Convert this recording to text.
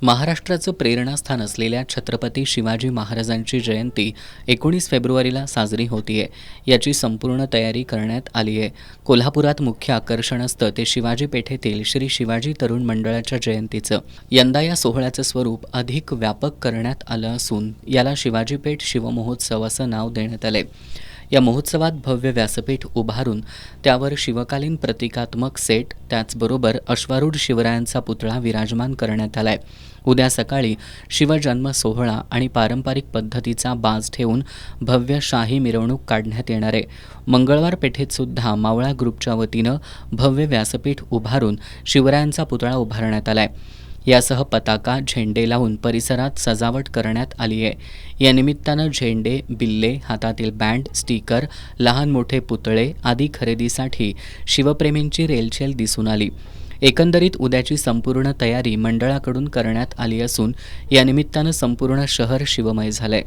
महाराष्ट्राचं प्रेरणास्थान असलेल्या छत्रपती शिवाजी महाराजांची जयंती 19 फेब्रुवारीला साजरी होतीये. याची संपूर्ण तयारी करण्यात आली आहे. कोल्हापुरात मुख्य आकर्षण असतं ते शिवाजी पेठेतील श्री शिवाजी तरुण मंडळाच्या जयंतीचं. यंदा या सोहळ्याचं स्वरूप अधिक व्यापक करण्यात आलं असून याला शिवाजी पेठ शिवमहोत्सव असं नाव देण्यात आलंय. या महोत्सवात भव्य व्यासपीठ उभारून त्यावर शिवकालीन प्रतिकात्मक सेट, त्याचबरोबर अश्वारूढ शिवरायांचा पुतळा विराजमान करण्यात आलाय. उद्या सकाळी शिवजन्म सोहळा आणि पारंपरिक पद्धतीचा बाज ठेवून भव्य शाही मिरवणूक काढण्यात येणार आहे. मंगळवार पेठेत सुद्धा मावळा ग्रुपच्या वतीनं भव्य व्यासपीठ उभारून शिवरायांचा पुतळा उभारण्यात आलाय. यासह पताका, झेंडे लावून परिसरात सजावट करण्यात आली आहे. या निमित्तानं झेंडे, बिल्ले, हातातील बँड, स्टिकर, लहान मोठे पुतळे आदी खरेदीसाठी शिवप्रेमींची रेलचेल दिसून आली. एकंदरीत उद्याची संपूर्ण तयारी मंडळाकडून करण्यात आली असून या निमित्तानं संपूर्ण शहर शिवमय झालंय.